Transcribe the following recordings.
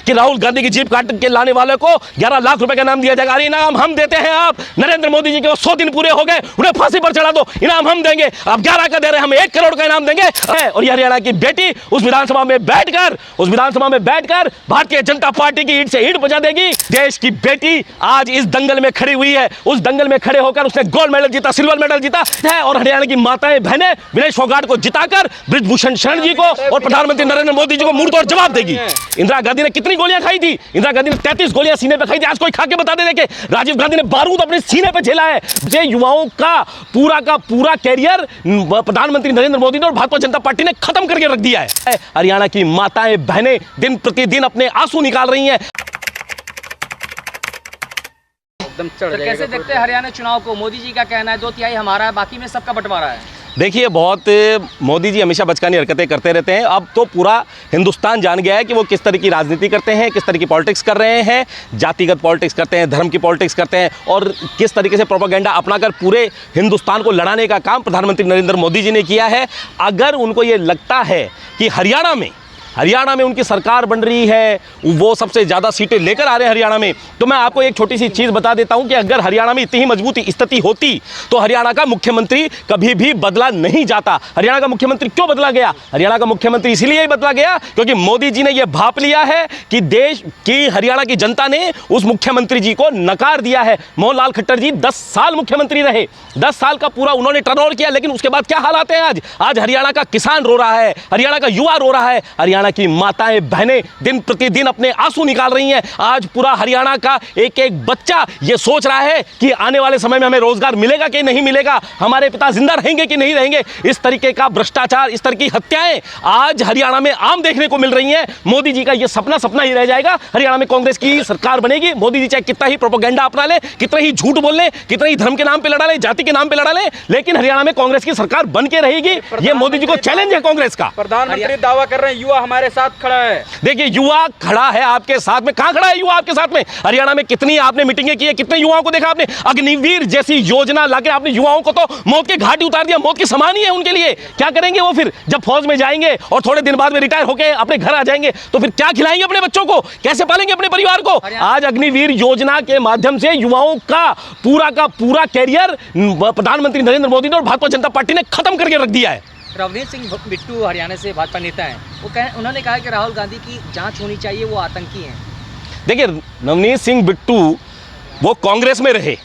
कि राहुल गांधी की जीप काट के लाने वाले को 11 लाख रुपए का इनाम दिया जाएगा। अरे इनाम हम देते हैं, आप नरेंद्र मोदी जी के 100 दिन पूरे हो गए, उन्हें फांसी पर चढ़ा दो, इनाम हम देंगे। आप 11 का दे रहे हैं, हम 1 करोड़ का इनाम देंगे। और हरियाणा की बेटी उस विधानसभा में बैठकर भारतीय जनता पार्टी की ईंट से ईंट बजा देगी। देश की बेटी आज इस दंगल में खड़ी हुई है, उस दंगल में खड़े होकर उसने गोल्ड मेडल जीता, सिल्वर मेडल जीता है। और हरियाणा की माताएं बहनें विनेश फोगाट को जिताकर बृजभूषण शरण जी को और प्रधानमंत्री नरेंद्र मोदी जी को मुंहतोड़ जवाब देगी। इंदिरा गांधी ने कितनी गोलियां खाई थी? इंदिरा गांधी ने 33 गोलियां सीने पे खाई थी। आज कोई खा के बता दे देखे। राजीव गांधी ने बारूद अपने सीने पे झेला है। ये युवाओं का पूरा कैरियर प्रधानमंत्री नरेंद्र मोदी ने और भारतीय जनता पार्टी ने खत्म करके रख दिया है। हरियाणा की माताएं बहनें दिन प्रतिदिन अपने आंसू निकाल रही हैं। एकदम चढ़ जाएगा। कैसे देखते हैं हरियाणा चुनाव को? मोदी जी का कहना है 2/3 हमारा है, बाकी में सबका बंटवारा है। देखिए, बहुत मोदी जी हमेशा बचकानी हरकतें करते रहते हैं। अब तो पूरा हिंदुस्तान जान गया है कि वो किस तरह की राजनीति करते हैं, किस तरह की पॉलिटिक्स कर रहे हैं, जातिगत पॉलिटिक्स करते हैं, धर्म की पॉलिटिक्स करते हैं और किस तरीके से प्रोपेगेंडा अपनाकर पूरे हिंदुस्तान को लड़ाने का काम प्रधानमंत्री नरेंद्र मोदी जी ने किया है। अगर उनको ये लगता है कि हरियाणा में उनकी सरकार बन रही है, वो सबसे ज़्यादा सीटें लेकर आ रहे हैं हरियाणा में, तो मैं आपको एक छोटी सी चीज़ बता देता हूं कि अगर हरियाणा में इतनी ही मजबूत स्थिति होती तो हरियाणा का मुख्यमंत्री कभी भी बदला नहीं जाता। हरियाणा का मुख्यमंत्री क्यों बदला गया? हरियाणा का मुख्यमंत्री इसीलिए ही बदला गया क्योंकि मोदी जी ने यह भांप लिया है कि देश की हरियाणा की जनता ने उस मुख्यमंत्री जी को नकार दिया है। मोहन लाल खट्टर जी 10 साल मुख्यमंत्री रहे, 10 साल का पूरा उन्होंने टर्नओवर किया, लेकिन उसके बाद क्या हालात हैं आज हरियाणा का किसान रो रहा है, हरियाणा का युवा रो रहा है, हरियाणा की माताएं बहनें दिन प्रतिदिन अपने आंसू निकाल रही हैं। आज पूरा हरियाणा का एक एक बच्चा ये सोच रहा है कि आने वाले समय में हमें रोजगार मिलेगा कि नहीं मिलेगा, हमारे पिता जिंदा रहेंगे कि नहीं रहेंगे। इस तरीके का भ्रष्टाचार, इस तरह की हत्याएं आज हरियाणा में आम देखने को मिल रही हैं। मोदी जी का ये सपना ही रह जाएगा। हरियाणा में कांग्रेस की सरकार बनेगी। मोदी जी चाहे कितना ही प्रोपेगेंडा अपना ले, कितना ही झूठ बोल ले, कितना ही धर्म के नाम पे लड़ा ले, जाति के नाम पे लड़ा ले, लेकिन हरियाणा में कांग्रेस की सरकार बन के रहेगी। ये मोदी जी को चैलेंज है कांग्रेस का। प्रधानमंत्री दावा कर रहे हैं युवा हमारे साथ खड़ा है। देखिए, युवा खड़ा है आपके साथ में। कहां खड़ा है युवा आपके साथ में? हरियाणा में कितनी आपने मीटिंगें की है, कितने युवाओं को देखा आपने? अग्निवीर जैसी योजना लाके आपने युवाओं को तो मौत के घाट उतार दिया। मौत की समान ही है उनके लिए। क्या करेंगे वो फिर जब फौज में जाएंगे और थोड़े दिन बाद में रिटायर होकर अपने घर आ जाएंगे तो फिर क्या खिलाएंगे अपने बच्चों को? कैसे पालेंगे अपने परिवार को? आज अग्निवीर योजना के माध्यम से युवाओं का पूरा कैरियर प्रधानमंत्री नरेंद्र मोदी ने और भारतीय जनता पार्टी ने खत्म करके रख दिया है। नवनीत सिंह बिट्टू हरियाणा से भाजपा नेता हैं, उन्होंने कहा कि राहुल गांधी की जांच होनी चाहिए, वो आतंकी हैं। देखिए, नवनीत सिंह बिट्टू वो कांग्रेस में रहे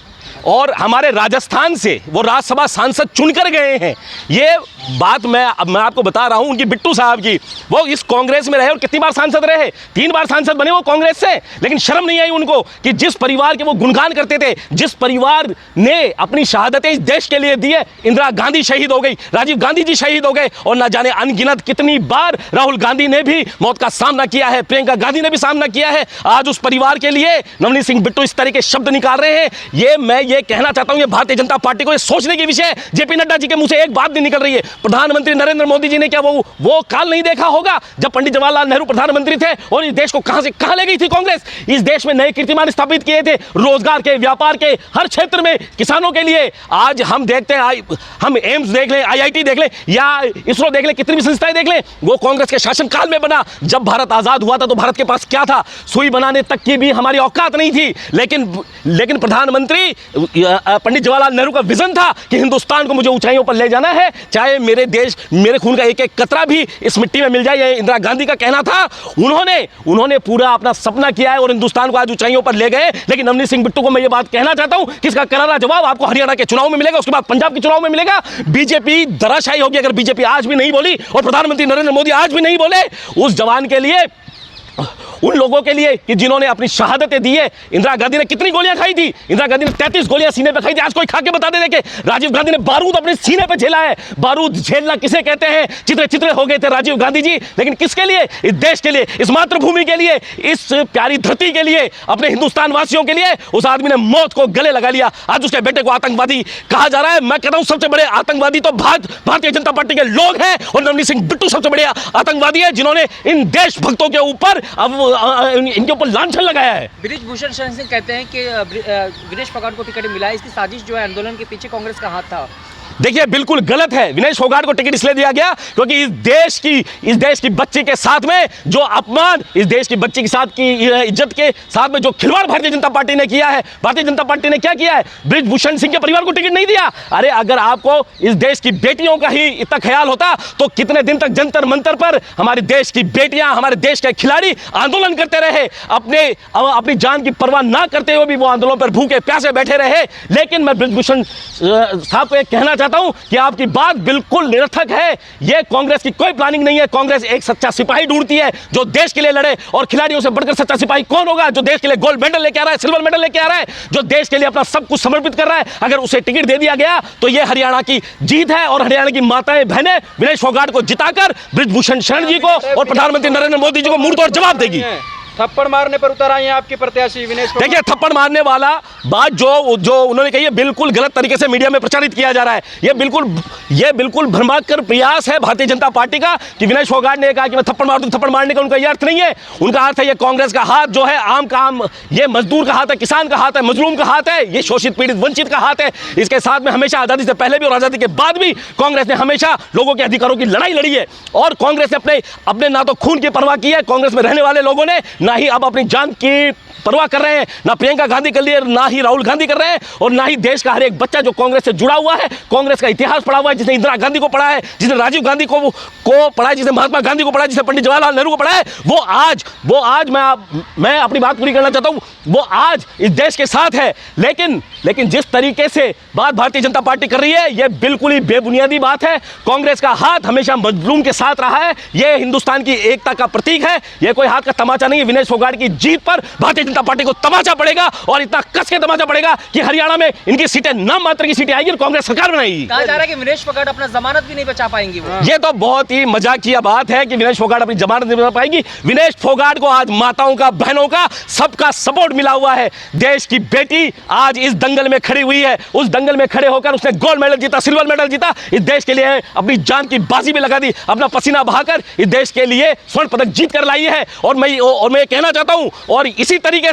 और हमारे राजस्थान से वो राज्यसभा सांसद चुनकर गए हैं। ये बात मैं आपको बता रहा हूं उनकी, बिट्टू साहब की। वो इस कांग्रेस में रहे और कितनी बार सांसद रहे? 3 बार सांसद बने वो कांग्रेस से, लेकिन शर्म नहीं आई उनको कि जिस परिवार के वो गुणगान करते थे, जिस परिवार ने अपनी शहादतें इस देश के लिए दी है, इंदिरा गांधी शहीद हो गई, राजीव गांधी जी शहीद हो गए और न जाने अनगिनत कितनी बार राहुल गांधी ने भी मौत का सामना किया है, प्रियंका गांधी ने भी सामना किया है। आज उस परिवार के लिए नवनीत सिंह बिट्टू इस तरह के शब्द निकाल रहे हैं। मैं ये कहना चाहता हूं, ये भारतीय जनता पार्टी को ये सोचने की विषय है। जेपी नड्डा जी के मुंह से एक बात नहीं निकल रही है। प्रधानमंत्री नरेंद्र मोदी जी ने क्या वो काल नहीं देखा होगा जब पंडित जवाहरलाल नेहरू प्रधानमंत्री थे और इस देश को कहां से कहां ले गई थी कांग्रेस? इस देश में नए कीर्तिमान स्थापित किए थे, रोजगार के, व्यापार के, हर क्षेत्र में किसानों के लिए। आज हम देखते हैं, हम एम्स देख लें, IIT देख लें या इसरो देख लें, कितनी भी संस्थाएं देख लें, वो कांग्रेस के शासनकाल में बना। जब भारत आजाद हुआ था तो भारत के पास क्या था? सुई बनाने तक की भी हमारी औकात नहीं थी। लेकिन प्रधानमंत्री पंडित जवाहरलाल नेहरू का विजन था कि हिंदुस्तान को मुझे ऊंचाइयों पर ले जाना है, चाहे मेरे देश, मेरे खून का एक एक कतरा भी इस मिट्टी में मिल जाए। ये इंदिरा गांधी का कहना था। उन्होंने पूरा अपना सपना किया है और हिंदुस्तान को आज ऊंचाइयों पर ले गए। लेकिन नवनीत सिंह बिट्टू को मैं ये बात कहना चाहता हूं कि इसका करारा जवाब आपको हरियाणा के चुनाव में मिलेगा, उसके बाद पंजाब के चुनाव में मिलेगा। बीजेपी धराशायी होगी अगर बीजेपी आज भी नहीं बोली और प्रधानमंत्री नरेंद्र मोदी आज भी नहीं बोले उस जवान के लिए, उन लोगों के लिए कि जिन्होंने अपनी शहादतें दी है। इंदिरा गांधी ने कितनी गोलियां खाई थी? इंदिरा गांधी ने 33 गोलियां सीने पे खाई थी। आज कोई खा के बता दे देखे। राजीव गांधी ने बारूद अपने सीने पे झेला है। बारूद झेलना किसे कहते हैं? चित्रे हो गए थे राजीव गांधी जी, लेकिन किसके लिए? इस देश के लिए, इस मातृभूमि के लिए, इस प्यारी धरती के लिए, अपने हिंदुस्तान वासियों के लिए। उस आदमी ने मौत को गले लगा लिया। आज उसके बेटे को आतंकवादी कहा जा रहा है। मैं कहता हूं सबसे बड़े आतंकवादी तो भारतीय जनता पार्टी के लोग हैं और नवनीत सिंह बिट्टू सबसे बड़े आतंकवादी है जिन्होंने इन देशभक्तों के ऊपर इनके ऊपर लांछन लगाया है। बृजभूषण शरण सिंह कहते हैं कि विनेश फोगाट को टिकट मिला है, इसकी साजिश जो है आंदोलन के पीछे कांग्रेस का हाथ था। देखिए बिल्कुल गलत है। विनेश फोगाट को टिकट इसलिए दिया गया क्योंकि इस देश की बच्ची के साथ में जो अपमान, इस देश की बच्ची के साथ की इज्जत के साथ में जो खिलवाड़ भारतीय जनता पार्टी ने किया है। भारतीय जनता पार्टी ने क्या किया है? बृजभूषण सिंह के परिवार को टिकट नहीं दिया। अरे अगर आपको इस देश की बेटियों का ही इतना ख्याल होता तो कितने दिन तक जंतर मंतर पर हमारे देश की बेटियां, हमारे देश के खिलाड़ी आंदोलन करते रहे, अपनी जान की परवाह ना करते हुए भी वो आंदोलन पर भूखे प्यासे बैठे रहे। लेकिन मैं बृजभूषण साहब को एक कहना चाहता हूं कि आपकी बात बिल्कुल निरर्थक है। ये कांग्रेस की कोई प्लानिंग नहीं है। कांग्रेस एक सच्चा सिपाही ढूंढती है जो देश के लिए लड़े, और खिलाड़ियों से बढ़कर सच्चा सिपाही कौन होगा? जो देश के लिए गोल्ड मेडल लेके आ रहा है, सिल्वर मेडल लेके आ रहा है, जो देश के लिए अपना सब कुछ समर्पित कर रहा है। अगर उसे टिकट दे दिया गया तो यह हरियाणा की जीत है, और हरियाणा की माताएं बहनें विनेश फोगाट को जिताकर बृजभूषण शरण जी को और प्रधानमंत्री नरेंद्र मोदी जी को मुंहतोड़ जवाब देगी। थप्पड़ मारने पर उतर आई हैं आपकी प्रत्याशी विनेश फोगाट। देखिए, थप्पड़ मारने वाला बात जो उन्होंने कही है बिल्कुल गलत तरीके से मीडिया में प्रचारित किया जा रहा है। ये बिल्कुल भ्रमाकर प्रयास है भारतीय जनता पार्टी का कि विनेश फोगाट ने कहा कि मैं थप्पड़ मार दूं। थप्पड़ मारने का उनका यह अर्थ नहीं है। उनका अर्थ है ये कांग्रेस का हाथ जो है आम का आम, ये मजदूर का हाथ है, किसान का हाथ है, मजलूम का हाथ है, ये शोषित पीड़ित वंचित का हाथ है। इसके साथ में हमेशा आज़ादी से पहले भी और आज़ादी के बाद भी कांग्रेस ने हमेशा लोगों के अधिकारों की लड़ाई लड़ी है। और कांग्रेस ने अपने ना तो खून की परवाह की है कांग्रेस में रहने वाले लोगों ने, ना ही अब अपनी जान की परवाह कर रहे हैं। ना प्रियंका गांधी कर लिए, ना ही राहुल गांधी कर रहे हैं, और ना ही देश का हर एक बच्चा जो कांग्रेस से जुड़ा हुआ है, कांग्रेस का इतिहास पढ़ा हुआ है, जिसने इंदिरा गांधी को पढ़ा है, जिसने राजीव गांधी को पढ़ा है, जिसने महात्मा गांधी को पढ़ा है, जिसने पंडित जवाहरलाल नेहरू को पढ़ा है, वो आज मैं अपनी बात पूरी करना चाहता हूं, वो आज इस देश के साथ है। लेकिन जिस तरीके से बात भारतीय जनता पार्टी कर रही है, यह बिल्कुल ही बेबुनियादी बात है। कांग्रेस का हाथ हमेशा मजलूम के साथ रहा है। यह हिंदुस्तान की एकता का प्रतीक है। यह कोई हाथ का तमाचा नहीं है। विनेश फोगाट की जीत पर भारतीय जनता पार्टी को तमाचा पड़ेगा, और इतना कस के तमाचा पड़ेगा कि हरियाणा में इनकी सीटें नाम मात्र की सीटें आएगी और कांग्रेस सरकार बनाएगी। कहा जा रहा है कि विनेश फोगाट अपना जमानत भी नहीं बचा पाएंगी। ये तो बहुत ही मजाकिया बात है कि विनेश फोगाट अपनी जमानत नहीं बचा पाएगी। विनेश फोगाट को आज माताओं का, बहनों का, सबका सपोर्ट मिला हुआ है। देश की बेटी आज इस दंगल में खड़ी हुई है। उस दंगल में खड़े होकर उसने गोल्ड मेडल जीता, सिल्वर मेडल जीता, इस देश के लिए अपनी जान की बाजी में लगा दी, अपना पसीना बहाकर इस देश के लिए स्वर्ण पदक जीत कर लाई है। और मैं कहना चाहता हूं, और इसी तरीके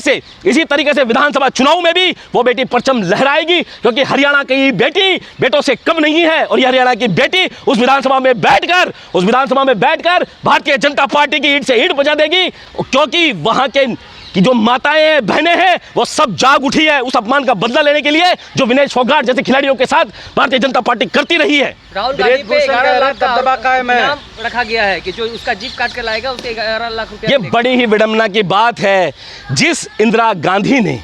से विधानसभा चुनाव में भी वो बेटी परचम लहराएगी, क्योंकि हरियाणा की बेटी बेटों से कम नहीं है। और ये हरियाणा की बेटी उस विधानसभा में बैठकर भारतीय जनता पार्टी की ईंट से ईंट बजा देगी, क्योंकि वहां की जो माताएं हैं, बहनें हैं, वो सब जाग उठी है उस अपमान का बदला लेने के लिए जो विनेश फोगाट जैसे खिलाड़ियों के साथ भारतीय जनता पार्टी करती रही है। राहुल गांधी पे 11 लाख का दबदबा कायम है। इनाम रखा गया है कि जो उसका जीप काट कर लाएगा उसके 11 लाख रुपया। ये बड़ी ही विडंबना की बात है। जिस इंदिरा गांधी ने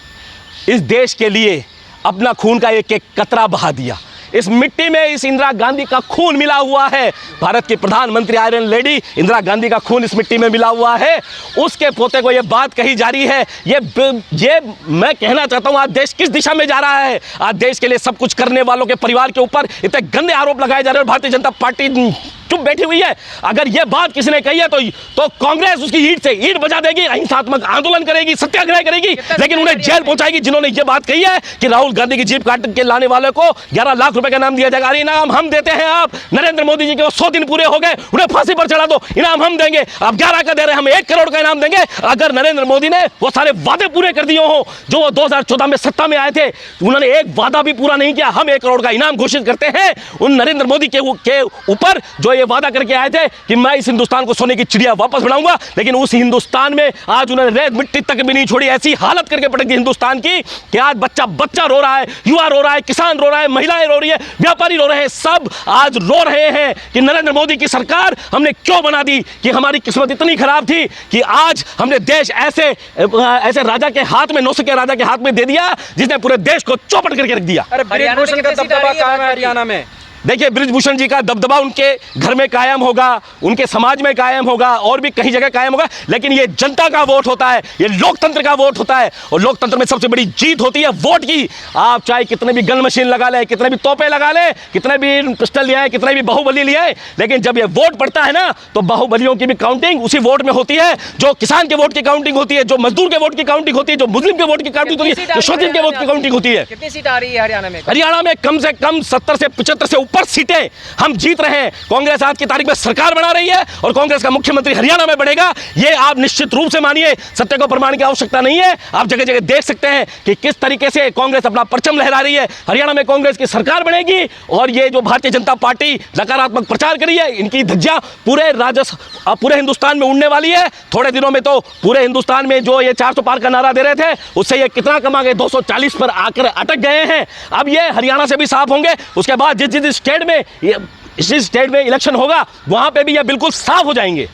इस देश के लिए अपना खून का एक एक कतरा बहा दिया, इस मिट्टी में इस इंदिरा गांधी का खून मिला हुआ है। भारत की प्रधानमंत्री आयरन लेडी इंदिरा गांधी का खून इस मिट्टी में मिला हुआ है। उसके पोते को यह बात कही जा रही है। ये मैं कहना चाहता हूं, आज देश किस दिशा में जा रहा है? आज देश के लिए सब कुछ करने वालों के परिवार के ऊपर इतने गंदे आरोप लगाए जा रहे हैं, और भारतीय जनता पार्टी चुप बैठी हुई है। अगर यह बात किसी ने कही है तो कांग्रेस उसकी ईंट से ईंट बजा देगी, अहिंसात्मक आंदोलन करेगी, सत्याग्रह करेगी, लेकिन उन्हें जेल पहुंचाएगी जिन्होंने यह बात कही है कि राहुल गांधी की जीप काट के लाने वाले को 11 लाख रुपए का इनाम दिया जाएगा। अरे इनाम हम देते हैं। आप नरेंद्र मोदी जी के 100 दिन पूरे हो गए, उन्हें फांसी पर चढ़ा दो, इनाम हम देंगे। आप 11 का दे रहे हैं, हम 1 करोड़ का इनाम देंगे। अगर नरेंद्र मोदी ने वो सारे वादे पूरे कर दिए हो जो वो 2014 में सत्ता में आए थे, उन्होंने एक वादा भी पूरा नहीं किया। हम 1 करोड़ का इनाम घोषित करते हैं उन नरेंद्र मोदी के ऊपर जो ये वादा करके आए थे कि मैं इस हिंदुस्तान को सोने की चिड़िया वापस बनाऊंगा। लेकिन उस हिंदुस्तान में आज उन्होंने रेत मिट्टी तक भी नहीं छोड़ी। ऐसी हालत करके पटक दी हिंदुस्तान की कि आज बच्चा रो रहा है, युवा रो रहा है, किसान रो रहा है, महिलाएं रो रही है, व्यापारी रो रहे हैं, सब आज रो रहे हैं कि नरेंद्र मोदी की सरकार हमने क्यों बना दी, कि हमारी किस्मत इतनी खराब थी कि आज हमने देश ऐसे राजा के हाथ में, नौसिखिया राजा के हाथ में दे दिया जिसने पूरे देश को चौपट करके रख दिया। अरे बृजभूषण का दबदबा कायम है हरियाणा में। देखिए, बृजभूषण जी का दबदबा उनके घर में कायम होगा, उनके समाज में कायम होगा, और भी कहीं जगह कायम होगा, लेकिन ये जनता का वोट होता है, ये लोकतंत्र का वोट होता है, और लोकतंत्र में सबसे बड़ी जीत होती है वोट की। आप चाहे कितने भी गन मशीन लगा ले, कितने भी तोपे लगा ले, कितने भी पिस्टल लिए, कितने भी बाहुबली लिए, लेकिन जब ये वोट पड़ता है ना, तो बाहुबलियों की भी काउंटिंग उसी वोट में होती है। जो किसान के वोट की काउंटिंग होती है, जो मजदूर के वोट की काउंटिंग होती है, जो मुस्लिम के वोट की काउंटिंग होती है, जो शोषित के वोट की काउंटिंग होती है। कितनी सीट आ रही है हरियाणा में? हरियाणा में कम से कम 70 से 75 से ऊपर सीटें हम जीत रहे हैं। कांग्रेस आज की तारीख में सरकार बना रही है और कांग्रेस का मुख्यमंत्री हरियाणा में बनेगा। ये आप निश्चित रूप से मानिए, सत्य को प्रमाण की आवश्यकता नहीं है। आप जगह जगह देख सकते हैं कि किस तरीके से कांग्रेस अपना परचम लहरा रही है। हरियाणा में कांग्रेस की सरकार बनेगी और ये जो भारतीय जनता पार्टी नकारात्मक प्रचार करी है, इनकी धज्जियां पूरे हिंदुस्तान में उड़ने वाली है। थोड़े दिनों में तो पूरे हिंदुस्तान में जो ये 400 पार का नारा दे रहे थे, उससे ये कितना कमा गए, 240 पर आकर अटक गए हैं। अब ये हरियाणा से भी साफ होंगे। उसके बाद जिस स्टेट में इलेक्शन होगा, वहां पे भी ये बिल्कुल साफ हो जाएंगे।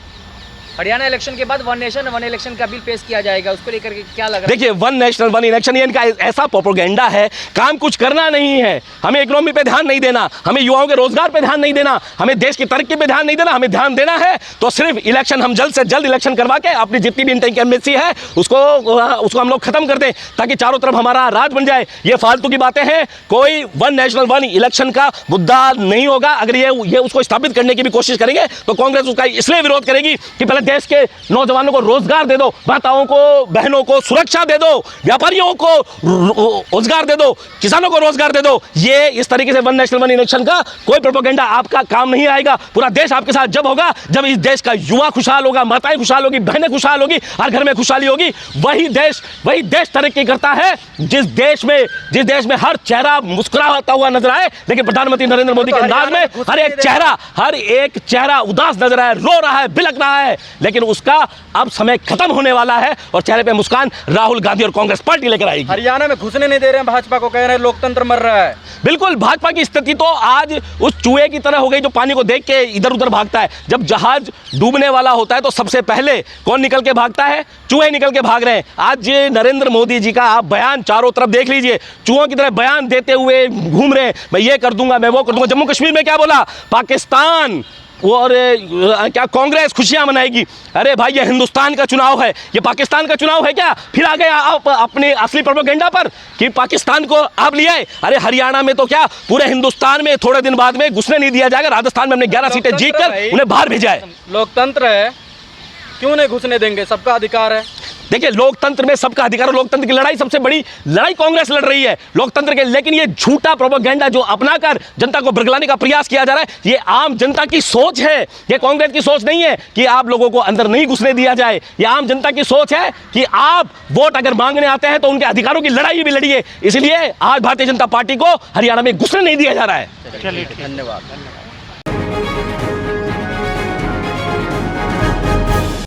हरियाणा इलेक्शन के बाद वन नेशन वन इलेक्शन का बिल पेश किया जाएगा, उसको लेकर के क्या लग रहा है? देखिए, वन नेशनल वन इलेक्शन ये इनका ऐसा प्रोपेगेंडा है, काम कुछ करना नहीं है। हमें इकोनॉमी पे ध्यान नहीं देना, हमें युवाओं के रोजगार पे ध्यान नहीं देना, हमें देश की तरक्की पे ध्यान नहीं देना। हमें ध्यान देना है तो सिर्फ इलेक्शन, हम जल्द से जल्द इलेक्शन करवा के अपनी जितनी भी इंकम्बेंसी है उसको हम लोग खत्म कर दें, ताकि चारों तरफ हमारा राज बन जाए। ये फालतू की बातें हैं। कोई वन नेशनल वन इलेक्शन का मुद्दा नहीं होगा। अगर ये उसको स्थापित करने की भी कोशिश करेंगे तो कांग्रेस उसका इसलिए विरोध करेगी कि पहले देश के नौजवानों को रोजगार दे दो, माताओं को, बहनों को सुरक्षा दे दो, व्यापारियों को रोजगार दे दो, किसानों को रोजगार दे दो। ये इस तरीके से वन नेशनल वन इलेक्शन का कोई प्रोपेगेंडा आपका काम नहीं आएगा। पूरा देश आपके साथ जब होगा, जब इस देश का युवा खुशहाल होगा, माताएं खुशहाल होगी, बहनें खुशहाल होगी, हर घर में खुशहाली होगी। वही देश तरक्की करता है जिस देश में हर चेहरा मुस्कुराता हुआ नजर आए। लेकिन प्रधानमंत्री नरेंद्र मोदी के अंदाज में हर एक चेहरा उदास नजर आए, रो रहा है, बिलक रहा है। लेकिन उसका अब समय खत्म होने वाला है और चेहरे पे मुस्कान राहुल गांधी और कांग्रेस पार्टी लेकर आएगी। हरियाणा में घुसने नहीं दे रहे हैं भाजपा को, कह रहे हैं लोकतंत्र मर रहा है। बिल्कुल, भाजपा की स्थिति तो आज उस चूहे की तरह हो गई जो पानी को देख के इधर उधर भागता है। जब जहाज डूबने वाला होता है तो सबसे पहले कौन निकल के भागता है? चूहे निकल के भाग रहे हैं। आज नरेंद्र मोदी जी का आप बयान चारों तरफ देख लीजिए, चूहों की तरह बयान देते हुए घूम रहे हैं। मैं ये कर दूंगा, मैं वो कर दूंगा। जम्मू कश्मीर में क्या बोला? पाकिस्तान और क्या कांग्रेस खुशियां मनाएगी? अरे भाई, ये हिंदुस्तान का चुनाव है, ये पाकिस्तान का चुनाव है क्या? फिर आ गए आप अपने असली प्रोपेगेंडा पर कि पाकिस्तान को आप ले आए। अरे हरियाणा में तो क्या, पूरे हिंदुस्तान में थोड़े दिन बाद में घुसने नहीं दिया जाएगा। राजस्थान में हमने 11 सीटें जीतकर उन्हें बाहर भेजा है। लोकतंत्र है, क्यों नहीं घुसने देंगे? सबका अधिकार है। देखिए, लोकतंत्र में सबका अधिकार, लोकतंत्र की लड़ाई, सबसे बड़ी लड़ाई कांग्रेस लड़ रही है लोकतंत्र के। लेकिन ये झूठा प्रोपेगेंडा जो अपनाकर जनता को बरगलाने का प्रयास किया जा रहा है, ये आम जनता की सोच है। ये कांग्रेस की सोच नहीं है कि आप लोगों को अंदर नहीं घुसने दिया जाए। ये आम जनता की सोच है कि आप वोट अगर मांगने आते हैं तो उनके अधिकारों की लड़ाई भी लड़िए। इसलिए आज भारतीय जनता पार्टी को हरियाणा में घुसने नहीं दिया जा रहा है। चलिए, धन्यवाद।